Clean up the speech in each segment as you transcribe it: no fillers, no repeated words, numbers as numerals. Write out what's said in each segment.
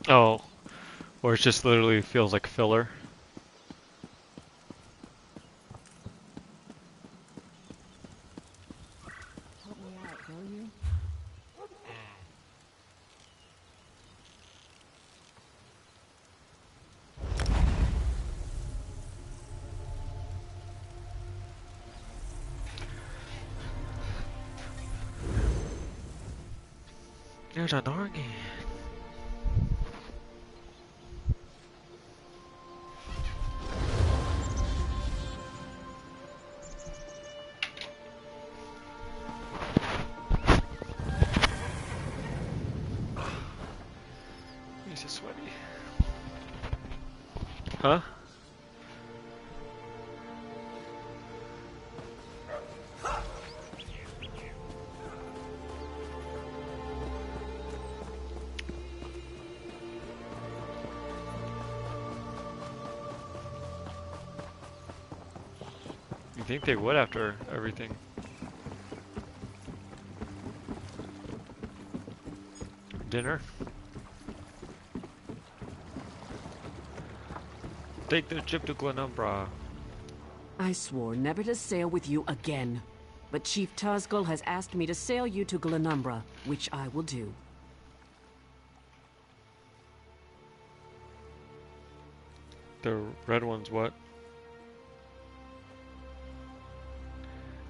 Oh, or it just literally feels like filler. Help me out, will you? There's a doggy. He's so sweaty. Huh? You think they would after everything? Dinner? Take the ship to Glenumbra. I swore never to sail with you again. But Chief Tuzgul has asked me to sail you to Glenumbra, which I will do. The red one's what?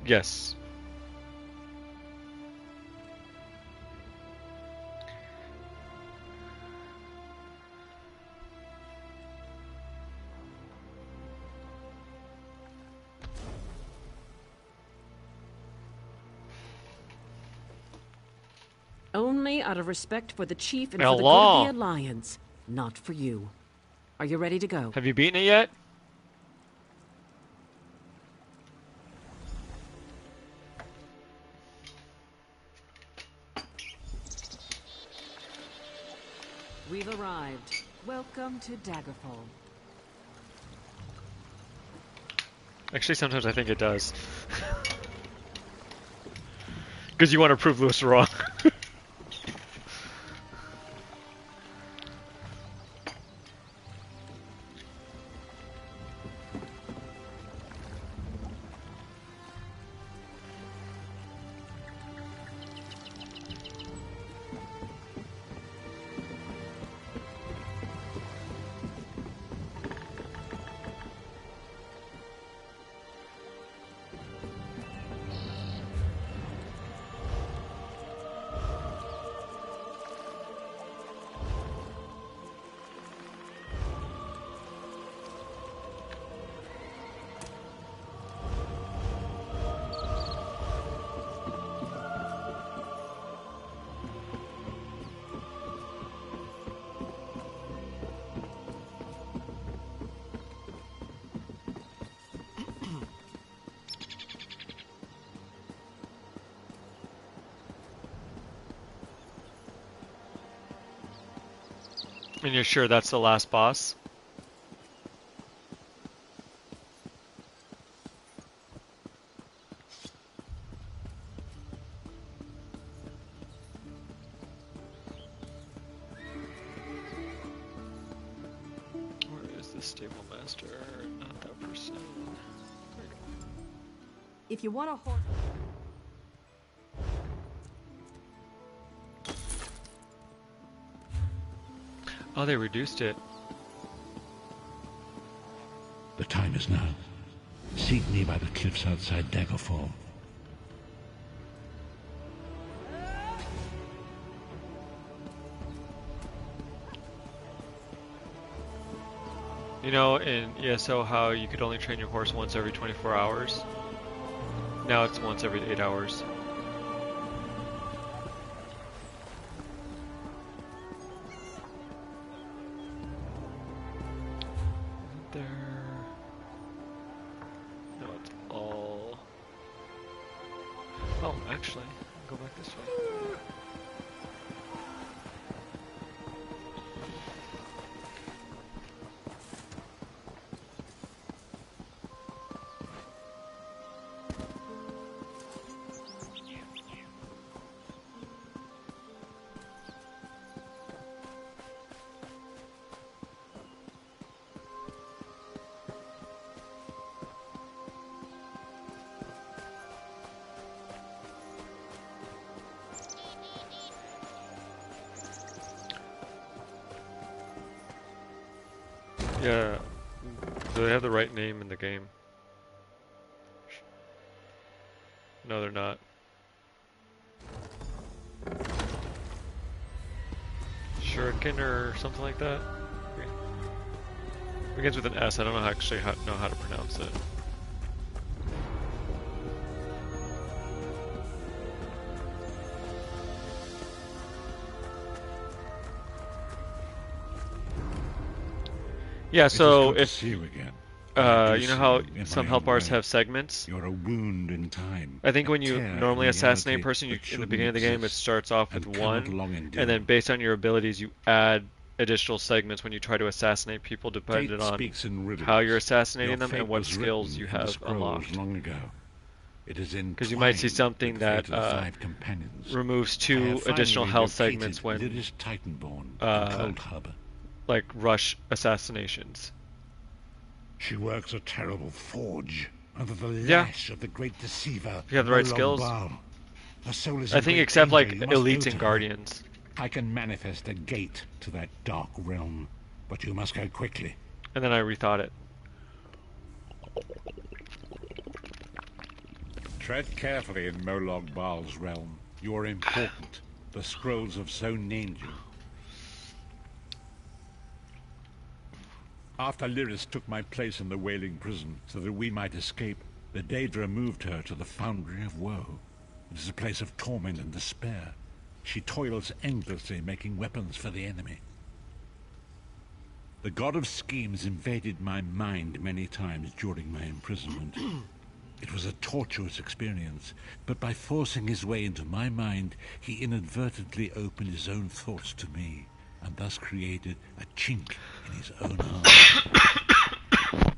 Yes. Only out of respect for the Chief and for the good Allah! of the Alliance, not for you. Are you ready to go? Have you beaten it yet? We've arrived. Welcome to Daggerfall. Actually, sometimes I think it does. Because you want to prove Lewis wrong. And you're sure that's the last boss? Where is the stable master? Not that person. If you want a horse... Oh, they reduced it. The time is now. Seek me by the cliffs outside Daggerfall. You know in ESO how you could only train your horse once every 24 hours? Now it's once every 8 hours. There. No, it's all. Oh, actually, go back this way. Yeah. Do they have the right name in the game? No, they're not. Shuriken or something like that? Begins with an S. I don't know know how to pronounce it. Yeah, so if see you again. you know how some health bars have segments? You're a wound in time. I think when you tear normally in assassinate a reality person, that in the beginning of the game, it exist starts off with and cannot 1, long endure. and then based on your abilities, you add additional segments when you try to assassinate people, depending Fate on speaks in riddles. how you're assassinating Your them fate and what was skills written you in the have scrolls unlocked. long ago. It is Because you might see something with the fate that of the 5 companions. removes I 2 have additional finally health located segments when, Lyris Titanborn in Cold Harbor. like, rush assassinations. She works a terrible forge under the Yeah. lash of the great deceiver. If you have the right Molong skills. Bal. Her soul is I in think great except, like, danger. You must elites go and to her. guardians. I can manifest a gate to that dark realm, but you must go quickly. And then I rethought it. Tread carefully in Molong Bal's realm. You are important. The scrolls have so named you. After Lyris took my place in the Wailing Prison so that we might escape, the Daedra moved her to the Foundry of Woe. It is a place of torment and despair. She toils endlessly making weapons for the enemy. The God of Schemes invaded my mind many times during my imprisonment. It was a tortuous experience, but by forcing his way into my mind, he inadvertently opened his own thoughts to me, and thus created a chink in his own heart.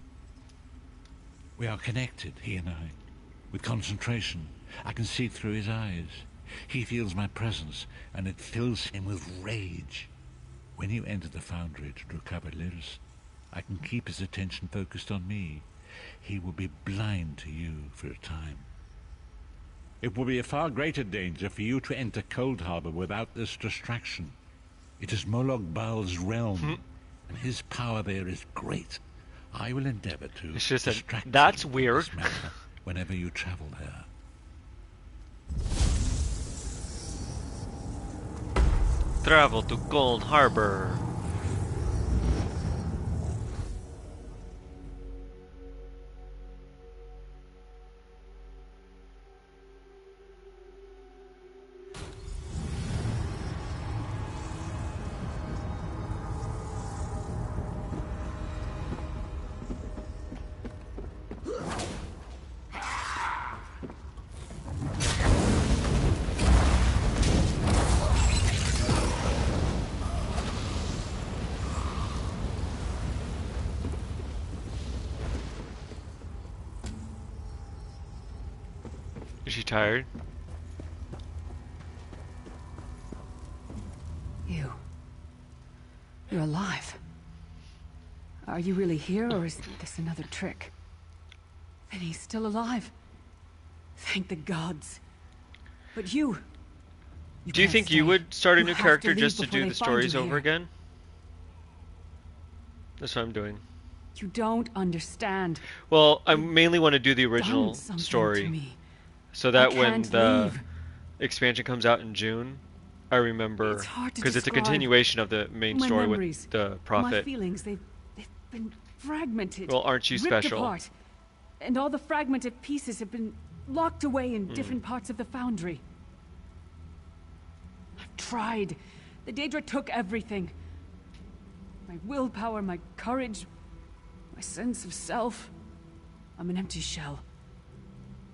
We are connected, he and I. With concentration, I can see through his eyes. He feels my presence, and it fills him with rage. When you enter the Foundry to recover Lyris, I can keep his attention focused on me. He will be blind to you for a time. It will be a far greater danger for you to enter Cold Harbor without this distraction. It is Molong Bal's realm, and his power there is great. I will endeavor to It's just that distract that's him weird. from this matter whenever you travel there. Travel to Cold Harbor. Is she tired? You're alive. Are you really here, or is this another trick? Then he's still alive. Thank the gods. But you... Do you can't think you stay. would start a You new have character leave just to before do they the find stories you over here. again? That's what I'm doing. You don't understand. Well, I mainly want to do the original Done something to story, me. so that I when can't the leave. expansion comes out in June, I remember, It's hard to because it's a describe. continuation of the main My story memories, with the My prophet. feelings, they've been fragmented. Well, aren't you ripped special? apart. And all the fragmented pieces have been locked away in different parts of the Foundry. I've tried. The Daedra took everything. My willpower, my courage, my sense of self. I'm an empty shell.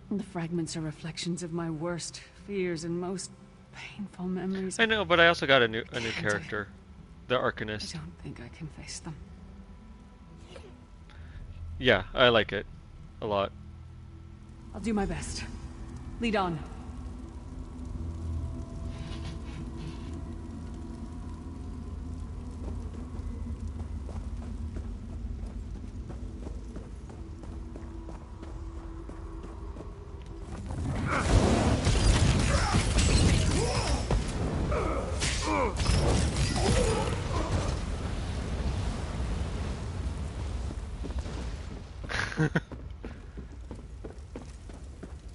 And the fragments are reflections of my worst fears and most painful memories. I know, but I also got a new Can't I? character, the I Arcanist. don't think I can face them. Yeah, I like it a lot. I'll do my best. Lead on.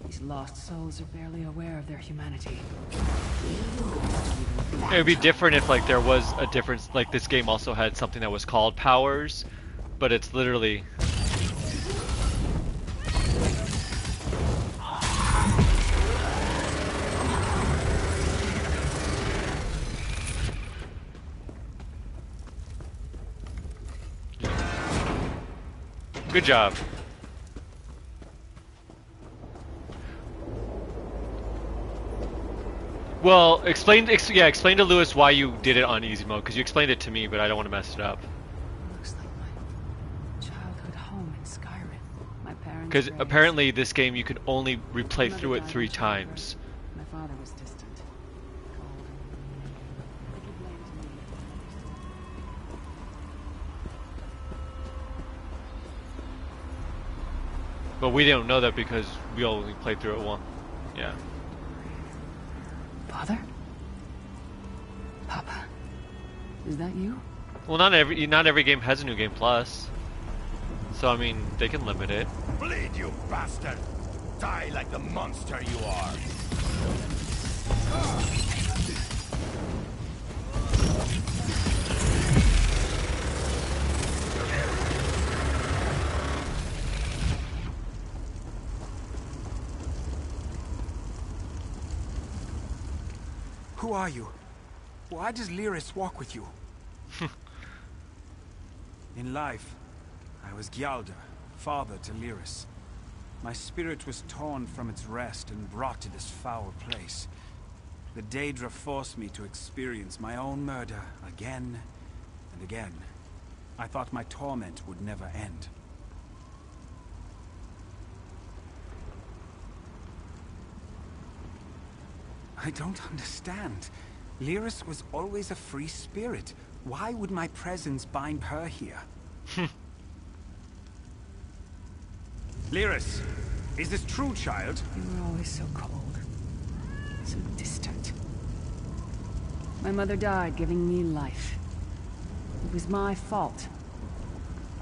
These lost souls are barely aware of their humanity. It would be different if like there was a difference, like this game also had something that was called powers, but it's literally good job. Well, explain to Lewis why you did it on easy mode, because you explained it to me, but I don't want to mess it up. Looks like my childhood home in Skyrim. My parents. Because raised. apparently this game you can only replay My mother through it died 3 in childbirth. times. My father was distant. Cold. They could blame it to me. But we don't know that because we only played through it once. Yeah. Father? Papa? Is that you? Well, not every game has a new game plus. So I mean, they can limit it. Bleed, you bastard! Die like the monster you are! Who are you? Why does Lyris walk with you? In life, I was Gialda, father to Lyris. My spirit was torn from its rest and brought to this foul place. The Daedra forced me to experience my own murder again and again. I thought my torment would never end. I don't understand. Lyris was always a free spirit. Why would my presence bind her here? Lyris, is this true, child? You were always so cold. So distant. My mother died giving me life. It was my fault.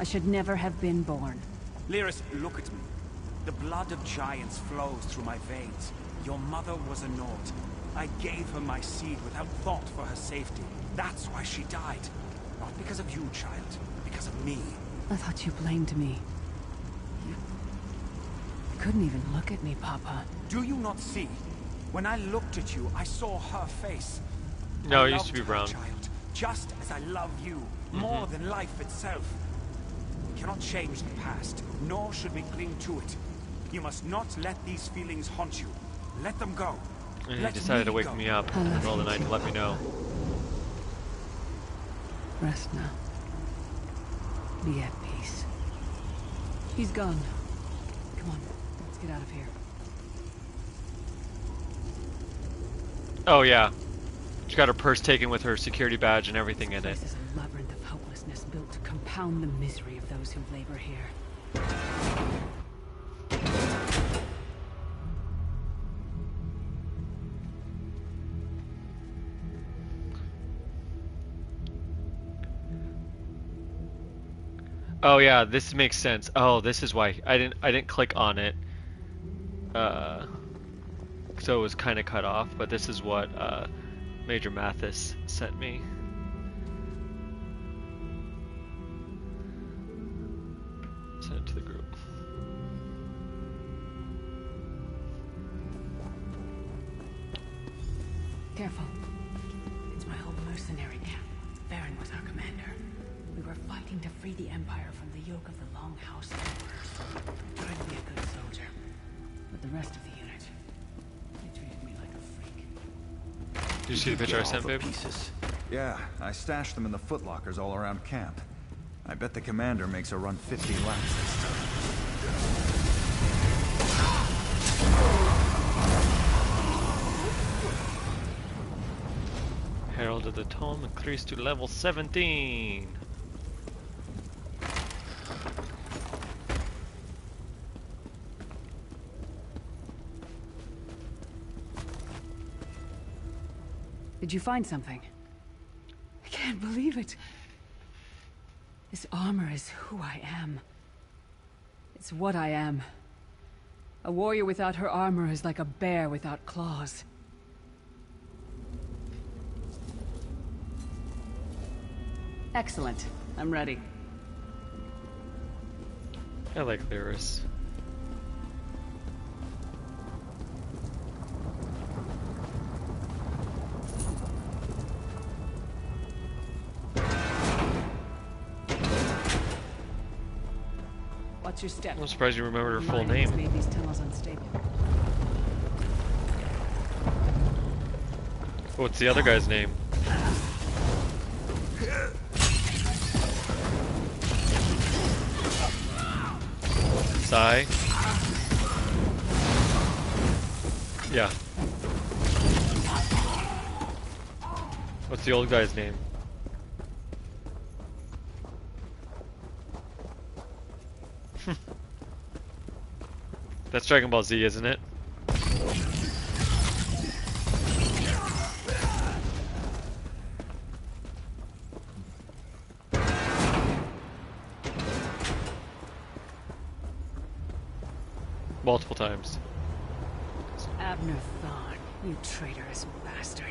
I should never have been born. Lyris, look at me. The blood of giants flows through my veins. Your mother was a Nord. I gave her my seed without thought for her safety. That's why she died. Not because of you, child. Because of me. I thought you blamed me. You couldn't even look at me, Papa. Do you not see? When I looked at you, I saw her face. No, I it used to be loved her, brown. child, just as I love you, more than life itself. We cannot change the past, nor should we cling to it. You must not let these feelings haunt you. Let them go. And he Let decided to me wake go. me up in the middle of the night to let me know. Rest now. Be at peace. He's gone. Come on, let's get out of here. Oh yeah. She got her purse taken with her security badge and everything in it. This is a labyrinth of hopelessness built to compound the misery of those who labor here. Oh yeah, this makes sense. Oh, this is why I didn't click on it. So it was kind of cut off, but this is what Major Mathis sent me. Sent it to the group. Careful. It's my old mercenary camp. Baron was our commander. We were fighting to free the Empire from the yoke of the Longhouse Emperor. I tried to be a good soldier. But the rest of the unit, they treated me like a freak. Did you see the picture I sent, babe? Pieces. Yeah, I stashed them in the footlockers all around camp. I bet the commander makes her run 50 laps this time. Herald of the Tome increased to level 17. Did you find something? I can't believe it. This armor is who I am. It's what I am. A warrior without her armor is like a bear without claws. Excellent. I'm ready. I like Lyris. Watch your step. I'm surprised you remembered her full Mine has name. made these tunnels unstable. What's the other guy's name? Sai? Yeah. What's the old guy's name? That's Dragon Ball Z, isn't it? Multiple times. Abner Thorn, you traitorous bastard.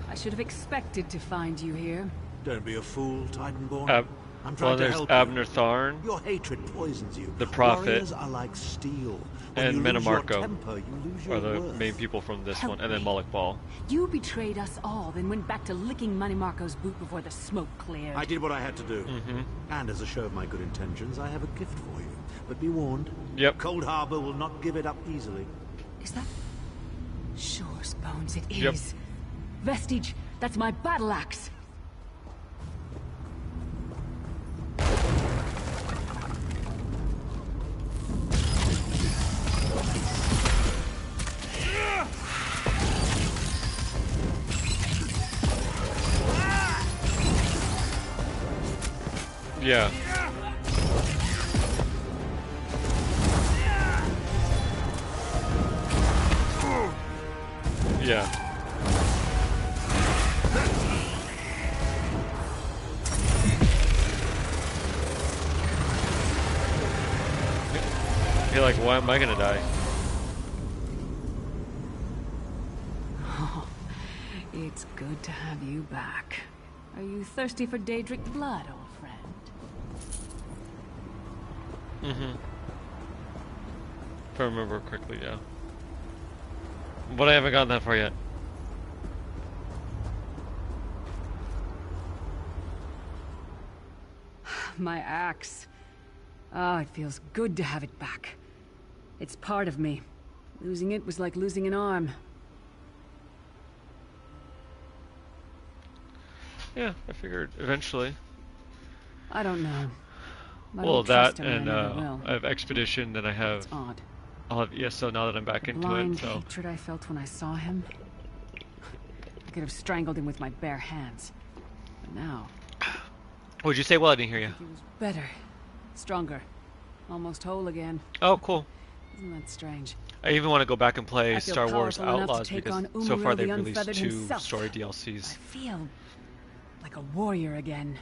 I should have expected to find you here. Don't be a fool, Titanborn. I'm trying Well, to there's help Abner you. Thorn, Your hatred poisons you. The Prophet, Warriors are like steel. When and you lose your Menomarco temper, you lose your are the worth. main people from this Help one, and then me. Moloch Ball. You betrayed us all, then went back to licking Money Marco's boot before the smoke cleared. I did what I had to do. And as a show of my good intentions, I have a gift for you. But be warned. Yep. Cold Harbor will not give it up easily. Is that... Sure, Bones, it is. Yep. Vestige, that's my battle axe. Yeah. Yeah. You're like, why am I gonna die? Oh, it's good to have you back. Are you thirsty for Daedric blood, old friend? If I remember correctly, yeah. But I haven't gotten that far yet. My axe. Ah, it feels good to have it back. It's part of me. Losing it was like losing an arm. Yeah, I figured eventually. I don't know. I Well, don't trust that him, and I never will. I have Expedition, then I have It's odd. I'll have ESO now that I'm back into Blind it. So hatred I felt when I saw him. I could have strangled him with my bare hands. But now, what'd you say? Well, I didn't hear you. he was better, stronger, almost whole again. Oh, cool. Isn't that strange? I even want to go back and play I feel Star Wars powerful enough to Outlaws take because on so far Umuril the they've released Unfeathered 2 himself. story I DLCs. feel like a warrior again.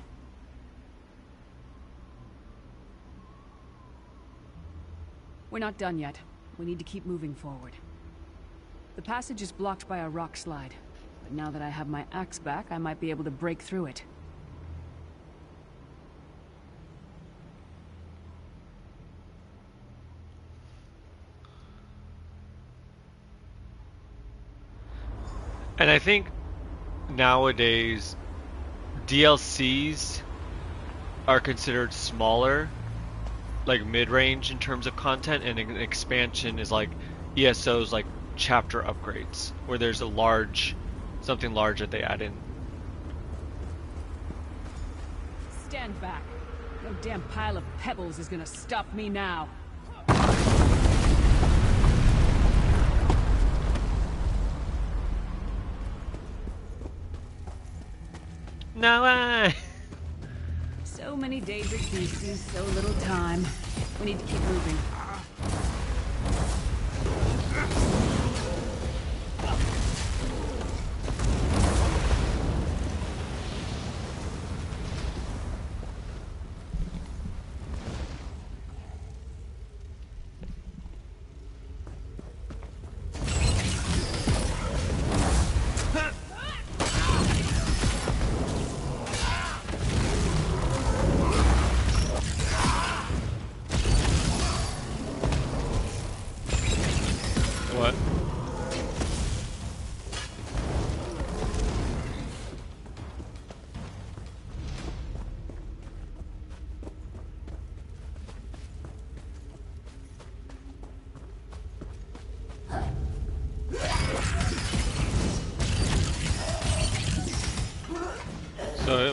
We're not done yet. We need to keep moving forward. The passage is blocked by a rock slide, but now that I have my axe back, I might be able to break through it. And I think nowadays DLCs are considered smaller, like mid-range in terms of content, and an expansion is like ESO's like chapter upgrades, where there's a large, something large that they add in. Stand back. No damn pile of pebbles is gonna stop me now. No, So many Daedric beasties, so little time. We need to keep moving.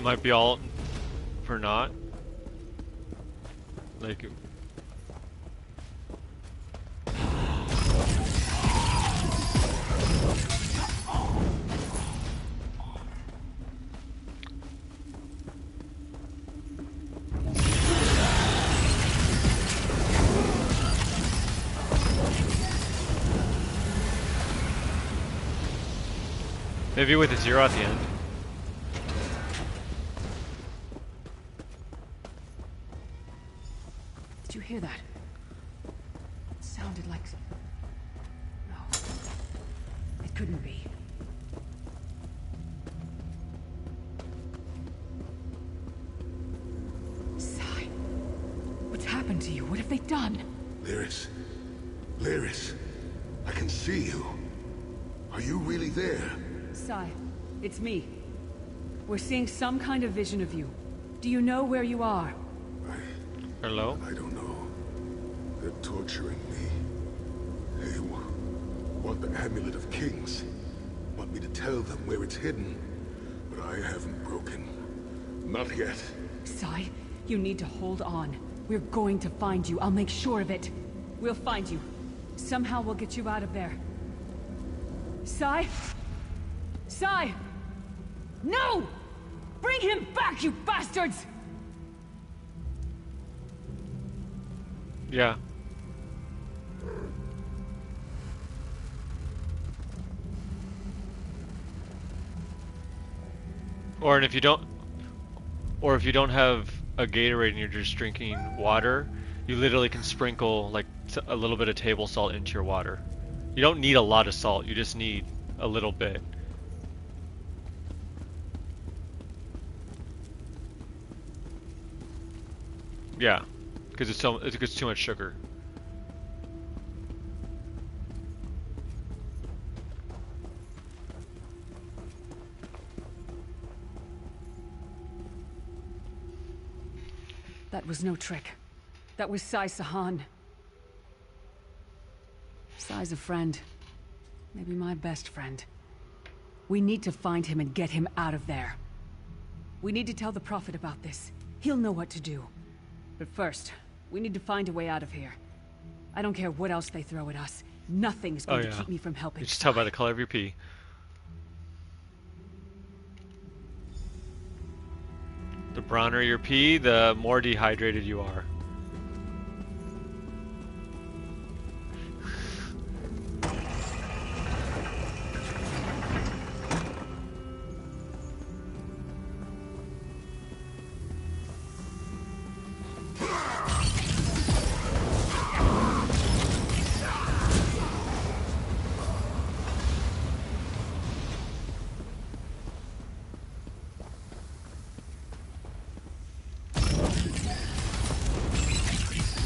it might be all for naught. Like, maybe with a 0 at the end. Did you hear that? It sounded like... No. It couldn't be. Sai. What's happened to you? What have they done? Lyris. Lyris. I can see you. Are you really there? Sai, it's me. We're seeing some kind of vision of you. Do you know where you are? Hello? I don't know. They're torturing me. They want the Amulet of Kings. Want me to tell them where it's hidden. But I haven't broken. Not yet. Sai, you need to hold on. We're going to find you. I'll make sure of it. We'll find you. Somehow we'll get you out of there. Sai? Sai! No! Bring him back, you bastards! Yeah. Or if you don't have a Gatorade and you're just drinking water, you literally can sprinkle like a little bit of table salt into your water. You don't need a lot of salt, you just need a little bit. Yeah, because it's too much sugar. That was no trick. That was Sai Sahan. Sai's a friend. Maybe my best friend. We need to find him and get him out of there. We need to tell the Prophet about this. He'll know what to do. But first, we need to find a way out of here. I don't care what else they throw at us. Nothing's going to keep me from helping. You just tell by the color of your pee. The browner your pee, the more dehydrated you are.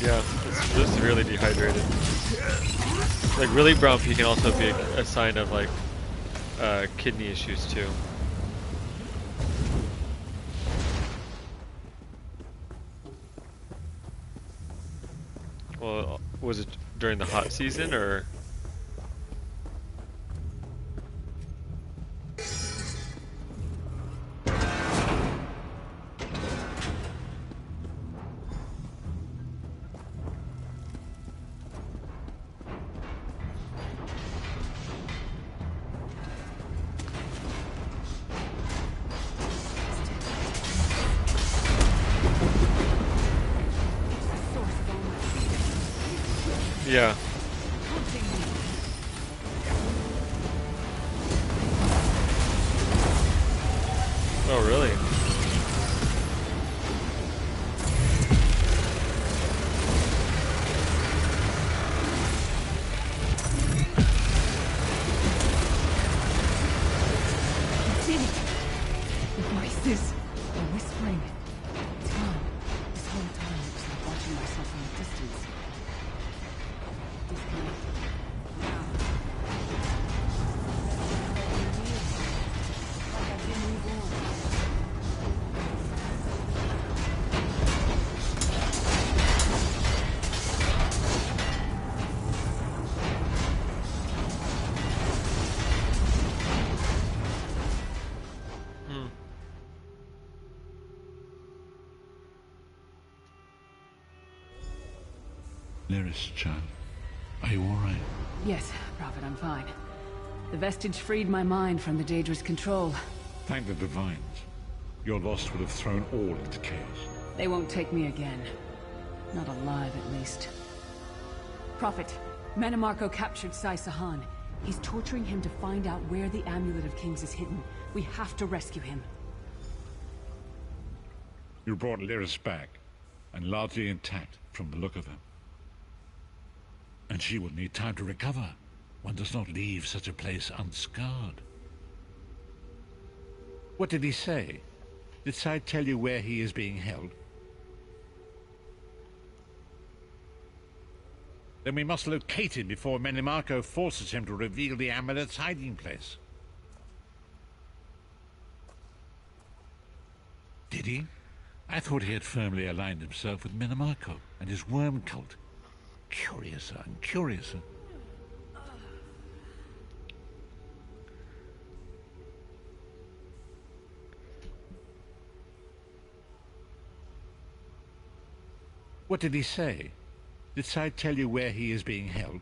Yeah, it's severely dehydrated. Like really brown pee can also be a sign of like kidney issues too. Well, was it during the hot season or? Yeah. Oh, really? You did it! The voices are whispering. Tom, this whole time I was like watching myself from a distance. Lyris, child. Are you all right? Yes, Prophet, I'm fine. The vestige freed my mind from the Daedra's control. Thank the Divines. Your loss would have thrown all into chaos. They won't take me again. Not alive, at least. Prophet, Menemarco captured Sai Sahan. He's torturing him to find out where the Amulet of Kings is hidden. We have to rescue him. You brought Lyris back, and largely intact from the look of him. And she will need time to recover. One does not leave such a place unscarred. What did he say? Did Sai tell you where he is being held? Then we must locate him before Menemarco forces him to reveal the amulet's hiding place. Did he? I thought he had firmly aligned himself with Menemarco and his worm cult. Curiouser and curiouser. What did he say? Did Sai tell you where he is being held?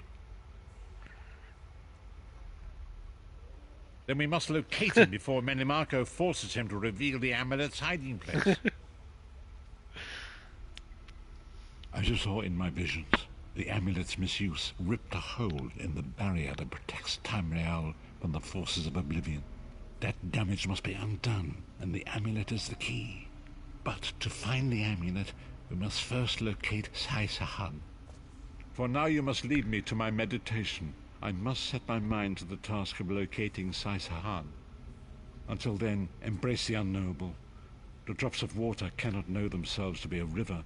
Then we must locate him before Menemarco forces him to reveal the amulet's hiding place. As you saw in my visions, the amulet's misuse ripped a hole in the barrier that protects Tamriel from the forces of oblivion. That damage must be undone, and the amulet is the key. But to find the amulet, we must first locate Sai Sahan. For now you must lead me to my meditation. I must set my mind to the task of locating Sai Sahan. Until then, embrace the unknowable. The drops of water cannot know themselves to be a river,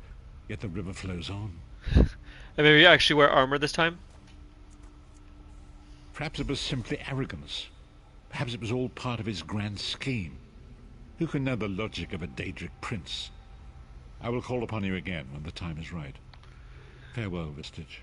yet the river flows on. And maybe you actually wear armor this time? Perhaps it was simply arrogance. Perhaps it was all part of his grand scheme. Who can know the logic of a Daedric prince? I will call upon you again when the time is right. Farewell, Vestige.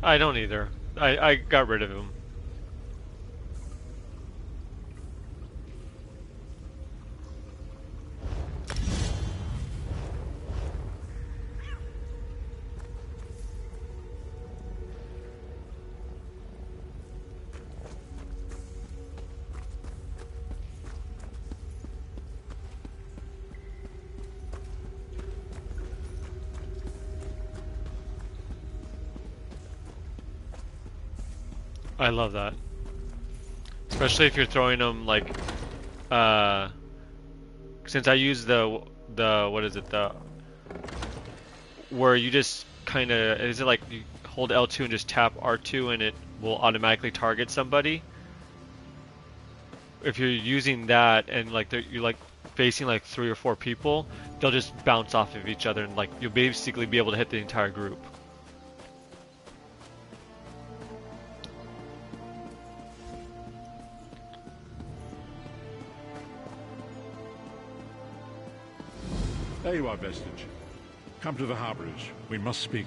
I don't either. I got rid of him. I love that. Especially if you're throwing them like, since I use the what is it, the where you just kind of, is it like you hold L2 and just tap R2 and it will automatically target somebody? If you're using that and like you're like facing like 3 or 4 people, they'll just bounce off of each other and like you'll basically be able to hit the entire group. There you are, Vestige. Come to the harborage. We must speak.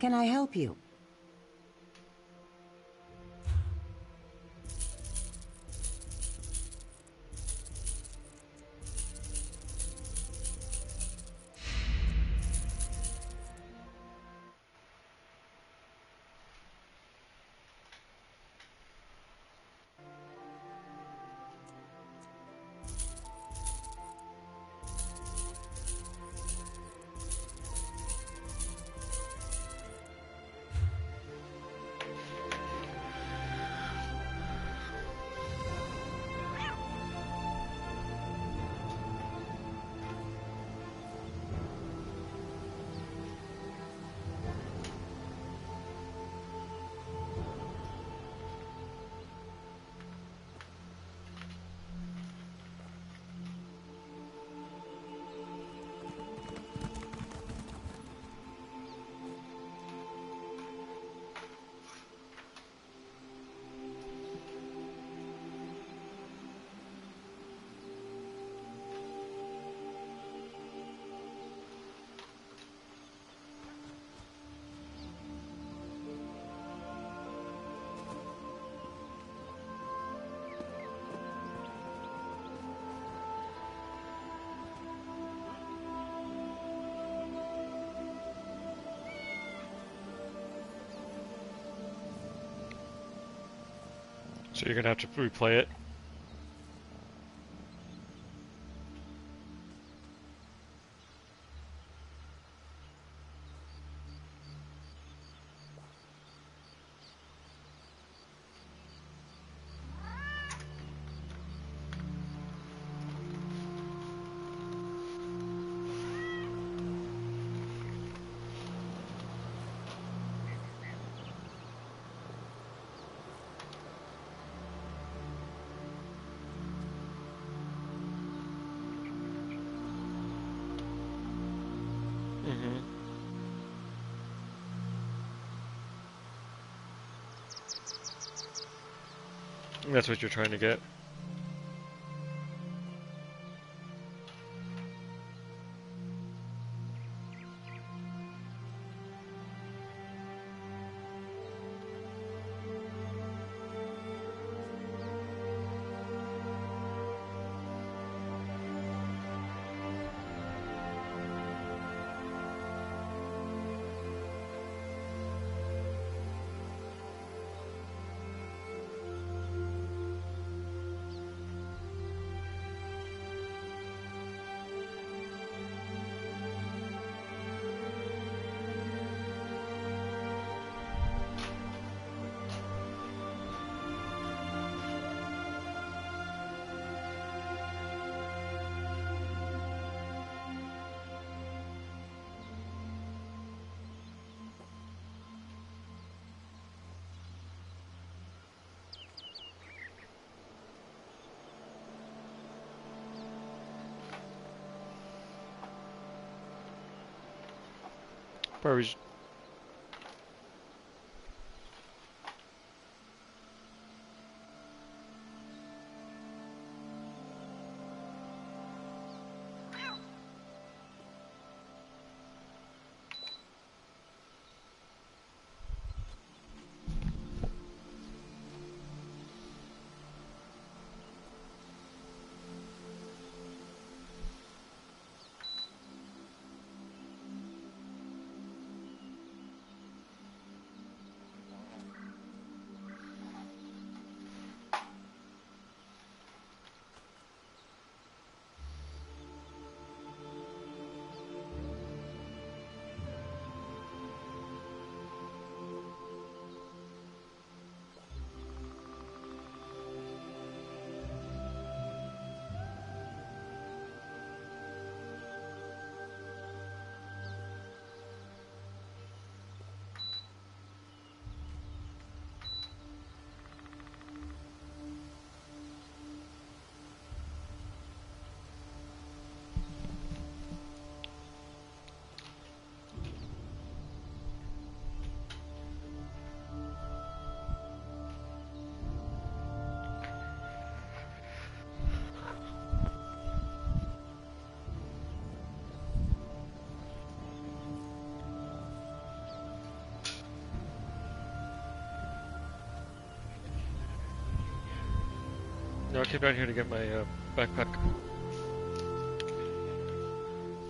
can I help you? So you're gonna have to replay it. That's what you're trying to get. Probably. No, I came down here to get my backpack.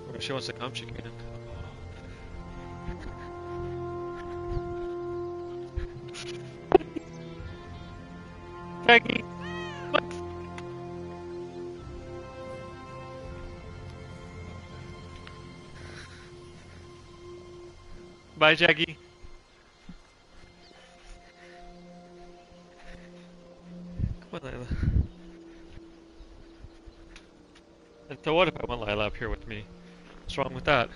Or if she wants to come, she can. Jackie! What? Bye, Jackie. Come on, Lila. And so what if I want Lila up here with me? What's wrong with that?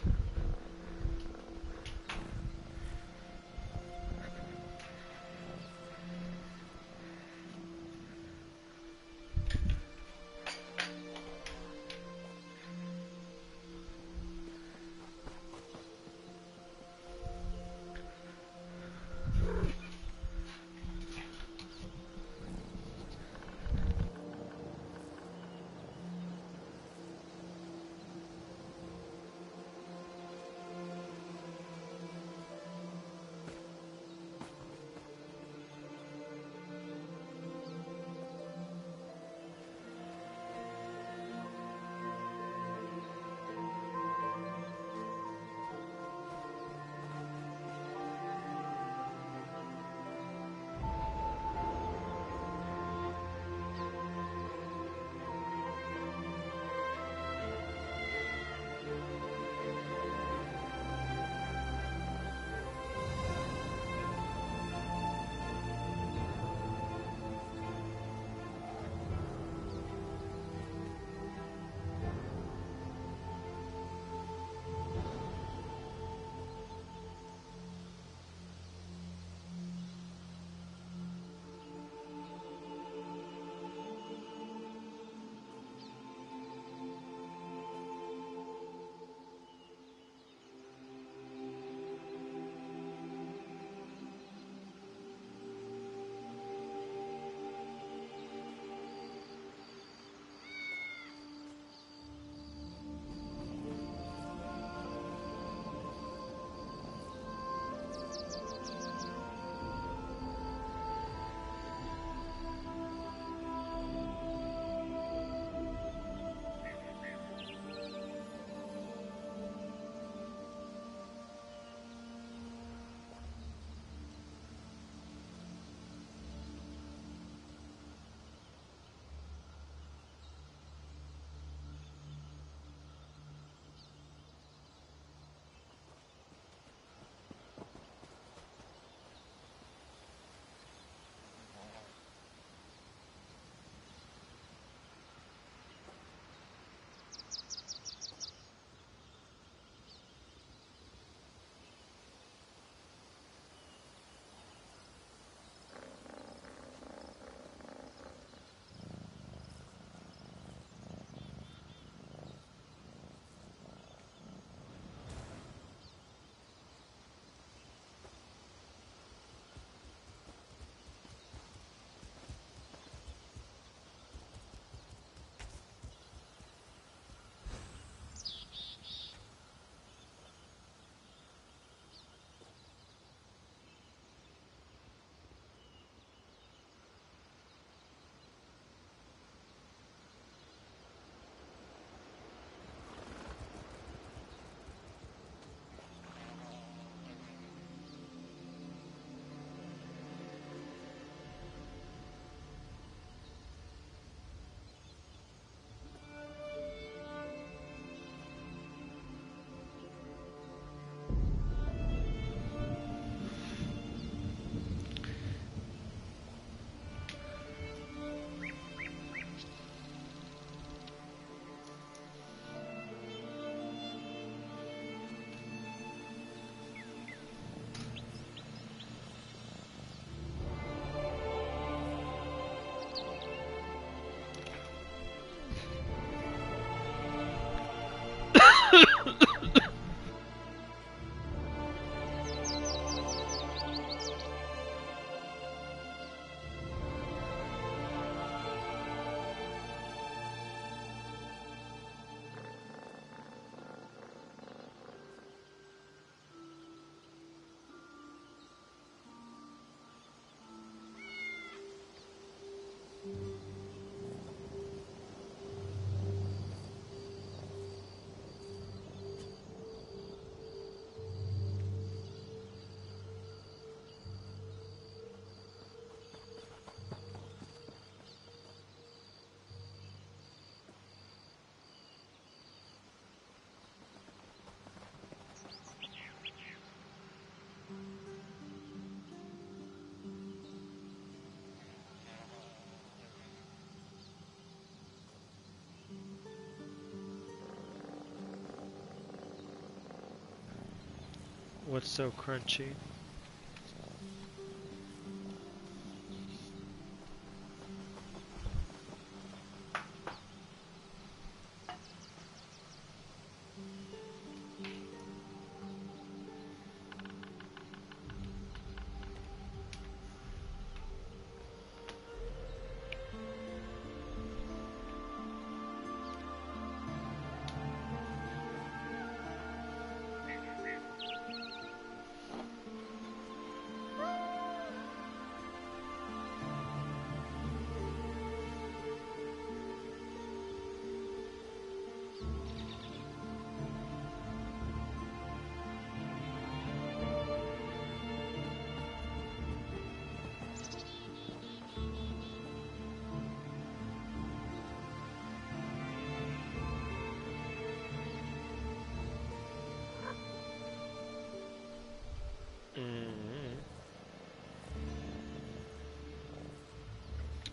What's so crunchy?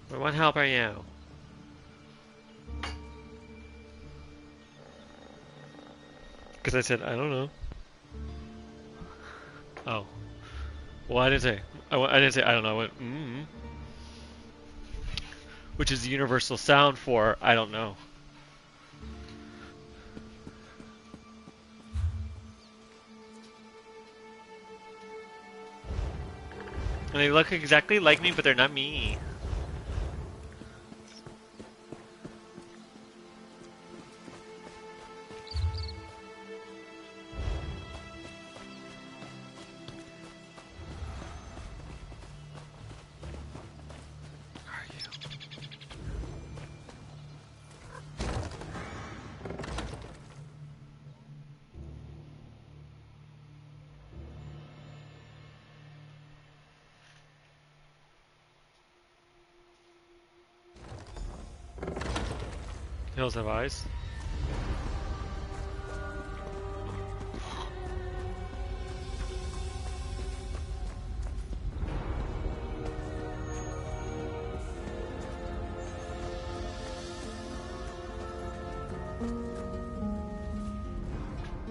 What help are you? Because I said, I don't know. Oh. Well, I didn't say. I didn't say, I don't know. I went, Which is the universal sound for, I don't know. And they look exactly like me, but they're not me. Hills have eyes.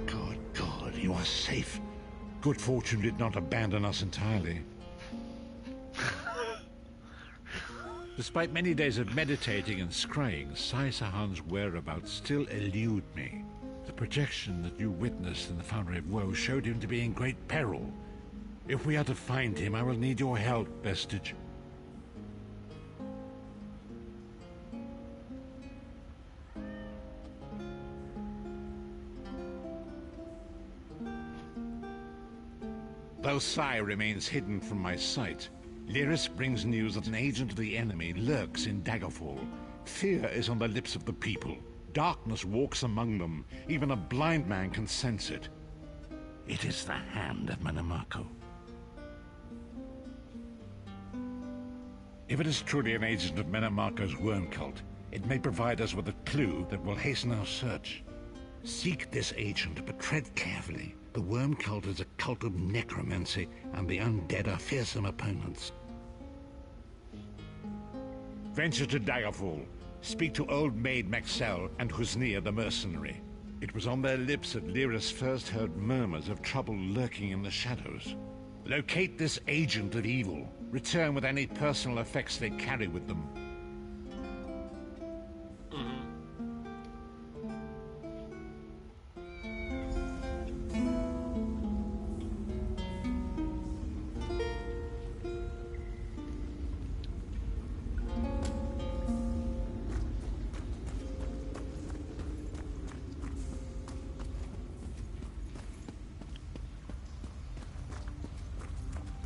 God, you are safe. Good fortune did not abandon us entirely. Despite many days of meditating and scrying, Sai Sahan's whereabouts still elude me. The projection that you witnessed in the Foundry of Woe showed him to be in great peril. If we are to find him, I will need your help, Vestige. Though Sai remains hidden from my sight, Lyris brings news that an agent of the enemy lurks in Daggerfall. Fear is on the lips of the people. Darkness walks among them. Even a blind man can sense it. It is the hand of Manamako. If it is truly an agent of Manamako's worm cult, it may provide us with a clue that will hasten our search. Seek this agent, but tread carefully. The worm cult is a cult of necromancy, and the undead are fearsome opponents. Venture to Daggerfall. Speak to Old Maid Maxell and Husnia the mercenary. It was on their lips that Lyris first heard murmurs of trouble lurking in the shadows. Locate this agent of evil. Return with any personal effects they carry with them.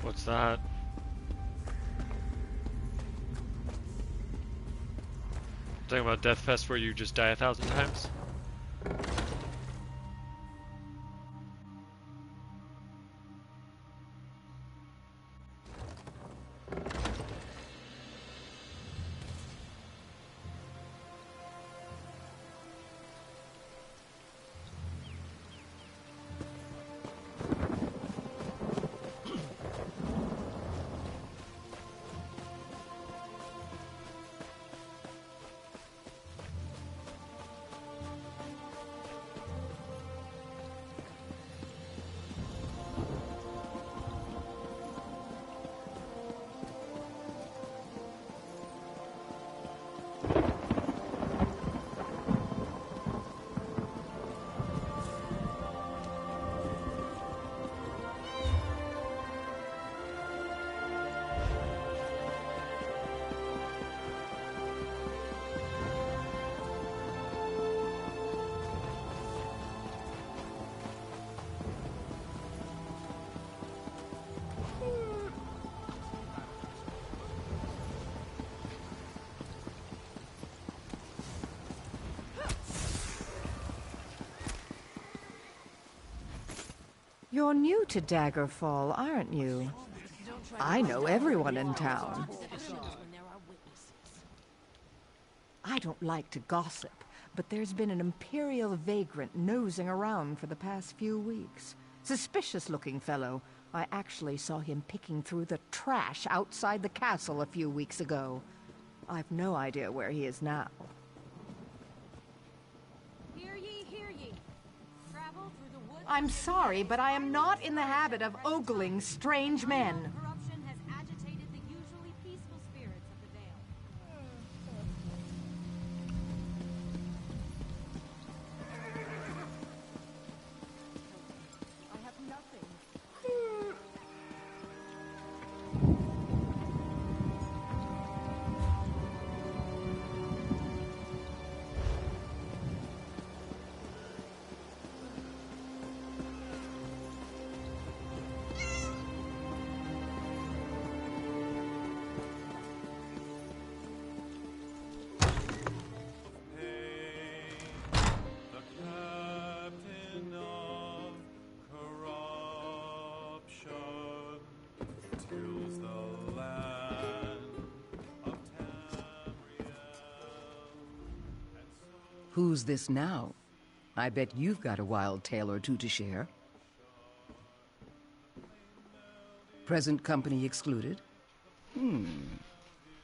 What's that? Talking about Death Fest where you just die 1,000 times? You're new to Daggerfall, aren't you? I know everyone in town. I don't like to gossip, but there's been an Imperial vagrant nosing around for the past few weeks. Suspicious-looking fellow. I actually saw him picking through the trash outside the castle a few weeks ago. I've no idea where he is now. Hear ye, hear ye. Travel through the woods. I'm sorry, but I am not in the habit of ogling strange men. Corruption has agitated the usually peaceful spirits of the Vale. I have nothing. Who's this now? I bet you've got a wild tale or two to share. Present company excluded?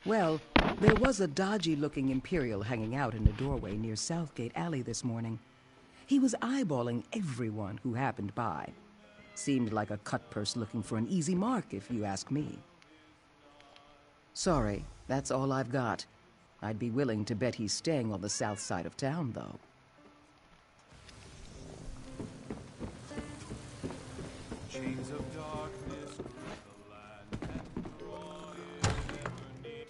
Well, there was a dodgy-looking Imperial hanging out in a doorway near Southgate Alley this morning. He was eyeballing everyone who happened by. Seemed like a cutpurse looking for an easy mark, if you ask me. Sorry, that's all I've got. I'd be willing to bet he's staying on the south side of town, though. Chains of darkness, the land and all you ever need.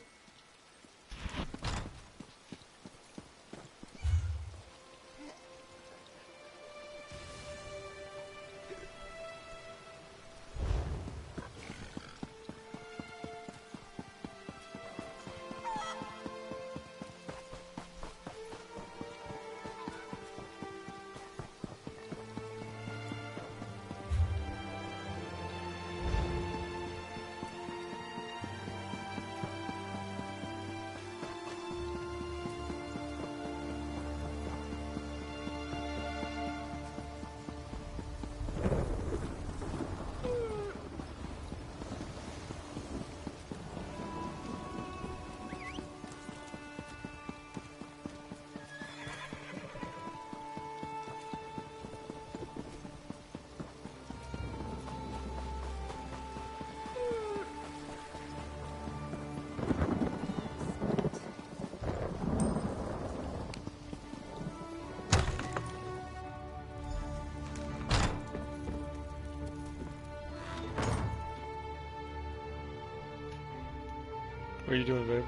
What are you doing, babe?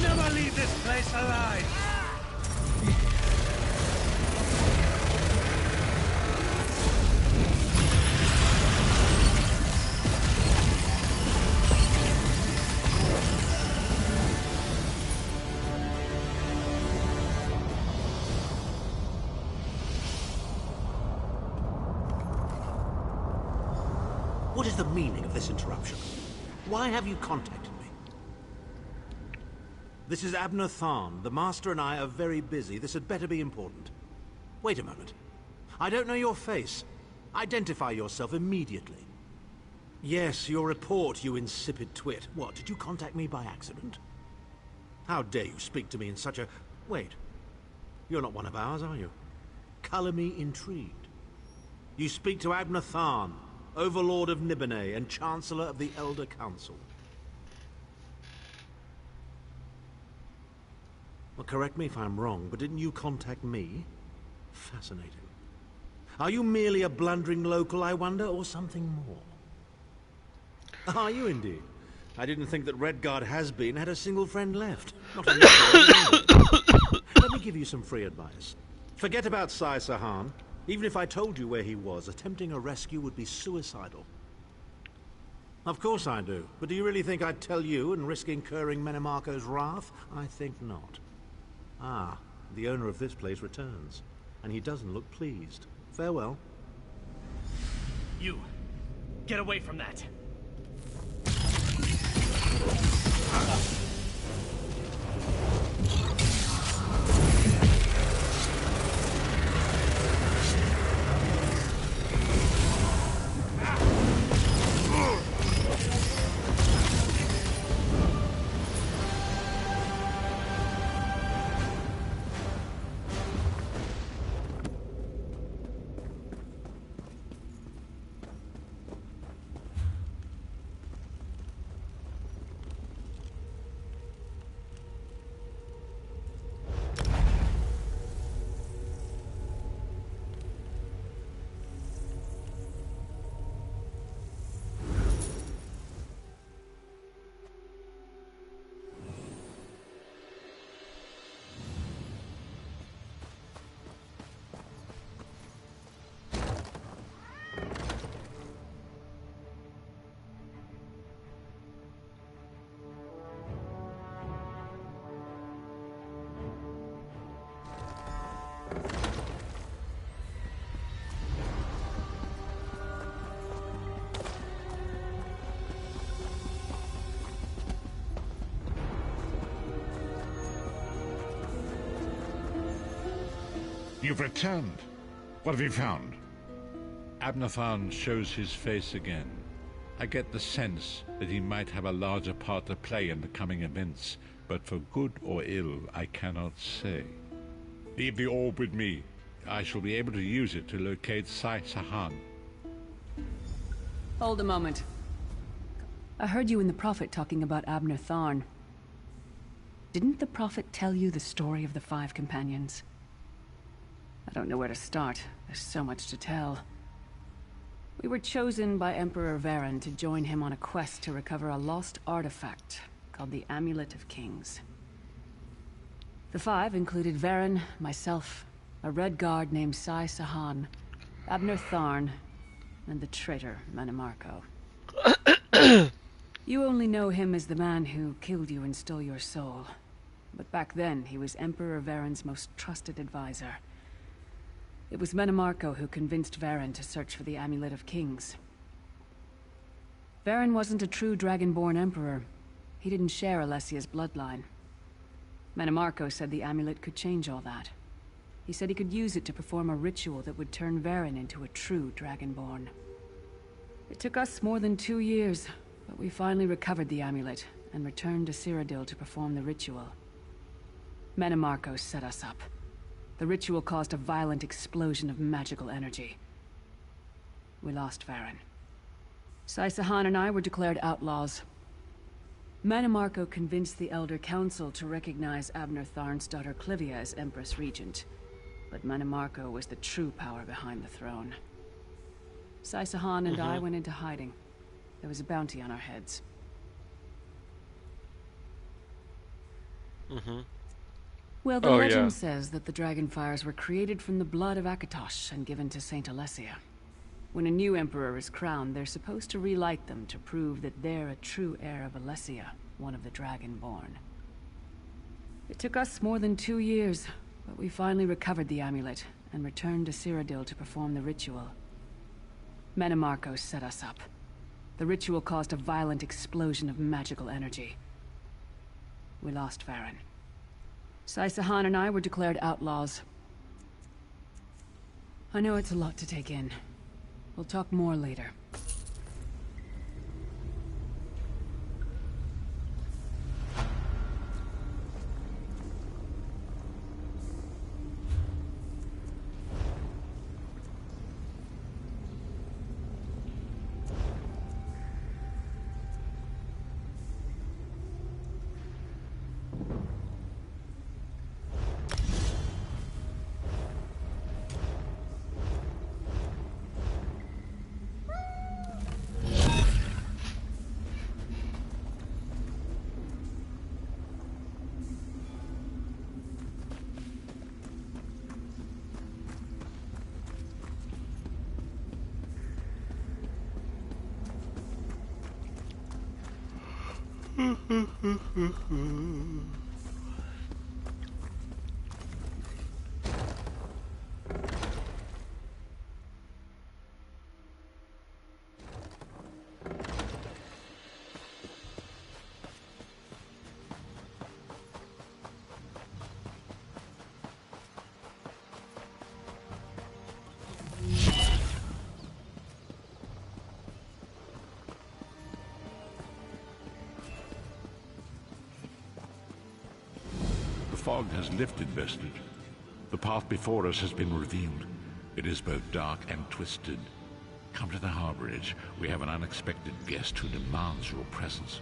Never leave this place alive! What is the meaning of this interruption? Why have you contacted me? This is Abner Tharn. The Master and I are very busy. This had better be important. Wait a moment. I don't know your face. Identify yourself immediately. Yes, your report, you insipid twit. What, did you contact me by accident? How dare you speak to me in such a... Wait. You're not one of ours, are you? Color me intrigued. You speak to Abner Tharn, Overlord of Nibene and Chancellor of the Elder Council. Well, correct me if I'm wrong, but didn't you contact me? Fascinating. Are you merely a blundering local, I wonder, or something more? Are you indeed? I didn't think that Redguard has-been had a single friend left. Not a Let me give you some free advice. Forget about Sai Sahan. Even if I told you where he was, attempting a rescue would be suicidal. Of course I do. But do you really think I'd tell you and risk incurring Menemarko's wrath? I think not. Ah, the owner of this place returns. And he doesn't look pleased. Farewell. You! Get away from that! You've returned. What have you found? Abner Tharn shows his face again. I get the sense that he might have a larger part to play in the coming events, but for good or ill, I cannot say. Leave the orb with me. I shall be able to use it to locate Sai Sahan. Hold a moment. I heard you and the Prophet talking about Abner Tharn. Didn't the Prophet tell you the story of the 5 companions? I don't know where to start. There's so much to tell. We were chosen by Emperor Varen to join him on a quest to recover a lost artifact called the Amulet of Kings. The 5 included Varen, myself, a Red Guard named Sai Sahan, Abner Tharn, and the traitor Menemarko. You only know him as the man who killed you and stole your soul. But back then, he was Emperor Varen's most trusted advisor. It was Menemarko who convinced Varen to search for the Amulet of Kings. Varen wasn't a true Dragonborn Emperor. He didn't share Alessia's bloodline. Menemarko said the amulet could change all that. He said he could use it to perform a ritual that would turn Varen into a true Dragonborn. It took us more than 2 years, but we finally recovered the amulet and returned to Cyrodiil to perform the ritual. Menemarko set us up. The ritual caused a violent explosion of magical energy. We lost Varen. Sai Sahan and I were declared outlaws. Menemarko convinced the Elder Council to recognize Abner Tharn's daughter Clivia as Empress Regent. But Menemarko was the true power behind the throne. Sai Sahan and I went into hiding. There was a bounty on our heads. Well, the legend says that the Dragonfires were created from the blood of Akatosh and given to Saint Alessia. When a new emperor is crowned, they're supposed to relight them to prove that they're a true heir of Alessia, one of the Dragonborn. It took us more than 2 years, but we finally recovered the amulet and returned to Cyrodiil to perform the ritual. Menemarko set us up. The ritual caused a violent explosion of magical energy. we lost Farron. Sai Sahan and I were declared outlaws. I know it's a lot to take in. We'll talk more later. The fog has lifted, Vestige. The path before us has been revealed. It is both dark and twisted. Come to the harborage. We have an unexpected guest who demands your presence.